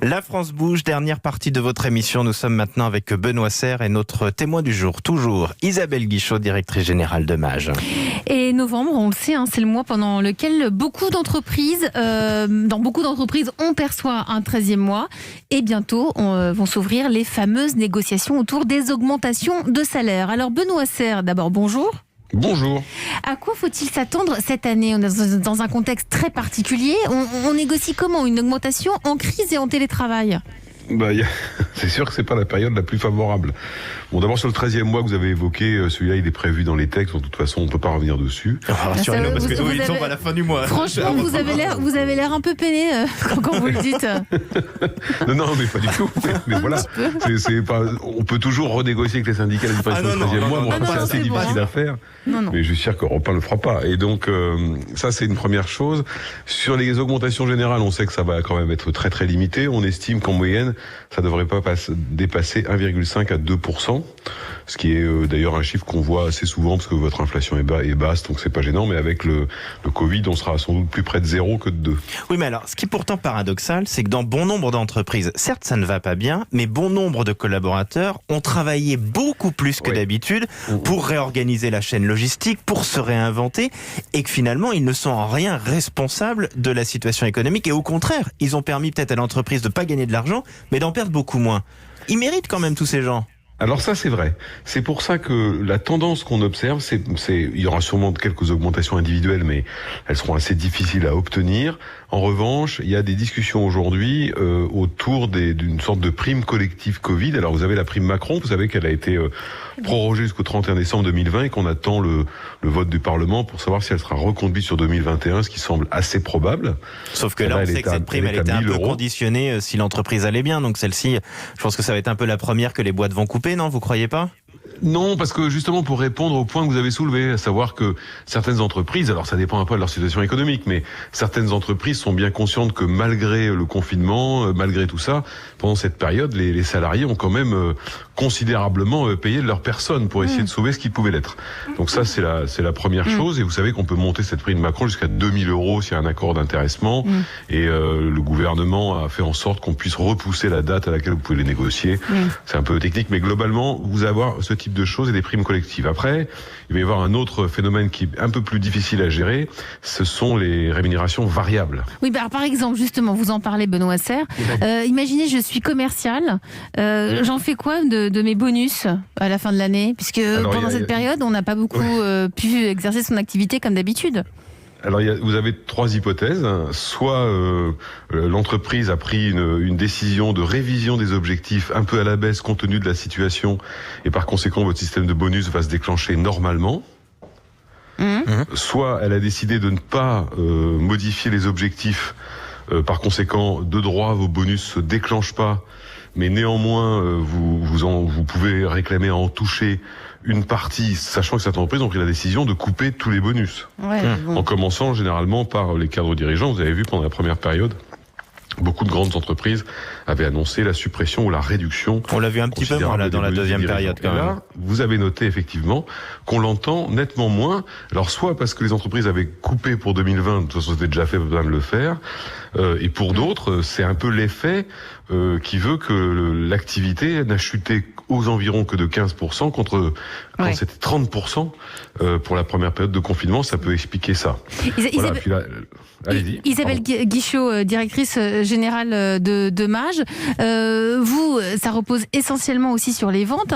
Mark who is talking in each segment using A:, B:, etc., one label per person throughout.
A: La France bouge, dernière partie de votre émission. Nous sommes maintenant avec Benoît Serre et notre témoin du jour, toujours Isabelle Guichot, directrice générale de Mage.
B: Et novembre, on le sait, c'est le mois pendant lequel dans beaucoup d'entreprises, on perçoit un 13e mois. Et bientôt, vont s'ouvrir les fameuses négociations autour des augmentations de salaire. Alors Benoît Serre, d'abord, bonjour.
C: Bonjour.
B: À quoi faut-il s'attendre cette année ? On est dans un contexte très particulier. On négocie comment une augmentation en crise et en télétravail ?
C: C'est sûr que c'est pas la période la plus favorable. Bon, d'abord sur le 13e mois que vous avez évoqué, celui-là il est prévu dans les textes, de toute façon on ne peut pas revenir dessus.
A: Rassurez-nous, parce que il tombe à la fin du mois.
B: Franchement, vous avez l'air un peu peiné quand vous le dites.
C: Non, mais pas du tout. Mais voilà, c'est pas, on peut toujours renégocier avec les syndicats la disparition du 13e mois, mais c'est assez difficile à faire. Mais je suis sûr qu'Europe 1 ne le fera pas. Et donc, ça c'est une première chose. Sur les augmentations générales, on sait que ça va quand même être très très limité. On estime qu'en moyenne, ça ne devrait pas dépasser 1,5 à 2%, ce qui est d'ailleurs un chiffre qu'on voit assez souvent parce que votre inflation est basse, donc c'est pas gênant, mais avec le Covid, on sera sans doute plus près de 0 que de 2.
A: Oui, mais alors, ce qui est pourtant paradoxal, c'est que dans bon nombre d'entreprises, certes ça ne va pas bien, mais bon nombre de collaborateurs ont travaillé beaucoup plus que d'habitude pour réorganiser la chaîne logistique, pour se réinventer, et que finalement, ils ne sont en rien responsables de la situation économique, et au contraire, ils ont permis peut-être à l'entreprise de pas gagner de l'argent, mais d'en perdre beaucoup moins. Ils méritent quand même tous ces gens.
C: Alors ça c'est vrai. C'est pour ça que la tendance qu'on observe, il y aura sûrement quelques augmentations individuelles, mais elles seront assez difficiles à obtenir. En revanche, il y a des discussions aujourd'hui autour d'une sorte de prime collective Covid. Alors vous avez la prime Macron, vous savez qu'elle a été prorogée jusqu'au 31 décembre 2020 et qu'on attend le vote du Parlement pour savoir si elle sera reconduite sur 2021, ce qui semble assez probable.
A: Sauf que là, on sait que cette prime, elle était un peu conditionnée si l'entreprise allait bien. Donc celle-ci, je pense que ça va être un peu la première que les boîtes vont couper, non ? Vous croyez pas ?
C: Non, parce que justement pour répondre au point que vous avez soulevé, à savoir que certaines entreprises, alors ça dépend un peu de leur situation économique, mais certaines entreprises sont bien conscientes que malgré le confinement, malgré tout ça, pendant cette période, les salariés ont quand même considérablement payé de leur personne pour essayer de sauver ce qui pouvait l'être. Donc ça, c'est la première chose. Et vous savez qu'on peut monter cette prime Macron jusqu'à 2000 € s'il y a un accord d'intéressement. Et le gouvernement a fait en sorte qu'on puisse repousser la date à laquelle vous pouvez les négocier. C'est un peu technique, mais globalement, vous allez avoir ce type de choses et des primes collectives. Après, il va y avoir un autre phénomène qui est un peu plus difficile à gérer, ce sont les rémunérations variables.
B: Oui, par exemple, justement, vous en parlez, Benoît Serre. Imaginez, je suis commercial, j'en fais quoi de mes bonus à la fin de l'année ? Puisque pendant cette période, on n'a pas beaucoup pu exercer son activité comme d'habitude.
C: Alors, vous avez trois hypothèses. Soit l'entreprise a pris une décision de révision des objectifs un peu à la baisse compte tenu de la situation, et par conséquent, votre système de bonus va se déclencher normalement. Soit elle a décidé de ne pas modifier les objectifs. Par conséquent, de droit, vos bonus se déclenchent pas, mais néanmoins, vous pouvez réclamer à en toucher une partie, sachant que certaines entreprises ont pris la décision de couper tous les bonus. En commençant généralement par les cadres dirigeants. Vous avez vu pendant la première période, beaucoup de grandes entreprises avaient annoncé la suppression ou la réduction.
A: On l'a vu un petit peu moins là dans la deuxième période quand même. Là,
C: vous avez noté effectivement qu'on l'entend nettement moins. Alors soit parce que les entreprises avaient coupé pour 2020, de toute façon c'était déjà fait, pas besoin de le faire. Et pour d'autres, c'est un peu l'effet qui veut que l'activité n'a chuté aux environs que de 15% contre quand c'était 30% pour la première période de confinement. Ça peut expliquer ça.
B: Isabelle Guichot, directrice générale de Mage. Vous, ça repose essentiellement aussi sur les ventes.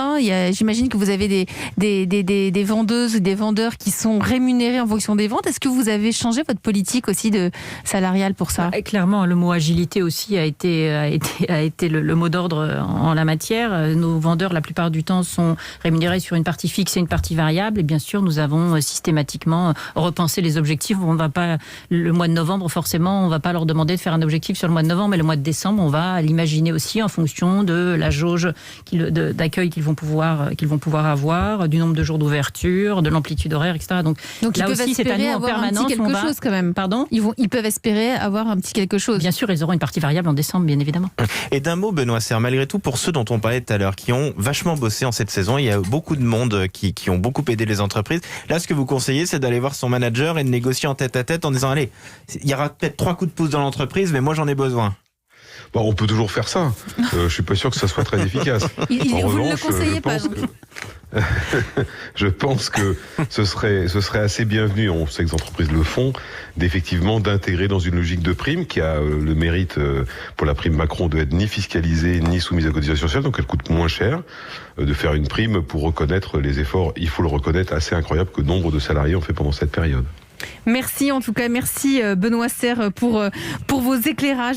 B: J'imagine que vous avez des vendeuses ou des vendeurs qui sont rémunérés en fonction des ventes. Est-ce que vous avez changé votre politique aussi de salariale pour ça ?
D: Clairement, le mot agilité aussi a été le mot d'ordre en la matière. Nos vendeurs, la plupart du temps, sont rémunérés sur une partie fixe et une partie variable. Et bien sûr, nous avons systématiquement repensé les objectifs. On va pas, le mois de novembre, forcément, on ne va pas leur demander de faire un objectif sur le mois de novembre, mais le mois de décembre, on va l'imaginer aussi en fonction de la jauge d'accueil qu'ils vont pouvoir avoir, du nombre de jours d'ouverture, de l'amplitude horaire, etc. Donc
B: là aussi, c'est à nous en permanence. Quelque chose quand même.
D: Pardon ?
B: Ils peuvent espérer avoir un petit quelque chose.
D: Bien sûr, ils auront une partie variable en décembre, bien évidemment.
A: Et d'un mot, Benoît Serre, malgré tout, pour ceux dont on parlait tout à l'heure, qui ont vachement bossé en cette saison, il y a beaucoup de monde qui ont beaucoup aidé les entreprises. Là, ce que vous conseillez, c'est d'aller voir son manager et de négocier en tête à tête en disant, allez, il y aura peut-être 3 coups de pouce dans l'entreprise, mais moi j'en ai besoin.
C: Bon, on peut toujours faire ça. Je suis pas sûr que ça soit très efficace.
B: Vous ne le conseillez pas.
C: Je pense que ce serait assez bienvenu, on sait que les entreprises le font, d'effectivement d'intégrer dans une logique de prime qui a le mérite pour la prime Macron de être ni fiscalisée ni soumise à cotisation sociale, donc elle coûte moins cher, de faire une prime pour reconnaître les efforts, il faut le reconnaître, assez incroyable que nombre de salariés ont fait pendant cette période.
B: Merci en tout cas, merci Benoît Serre pour vos éclairages.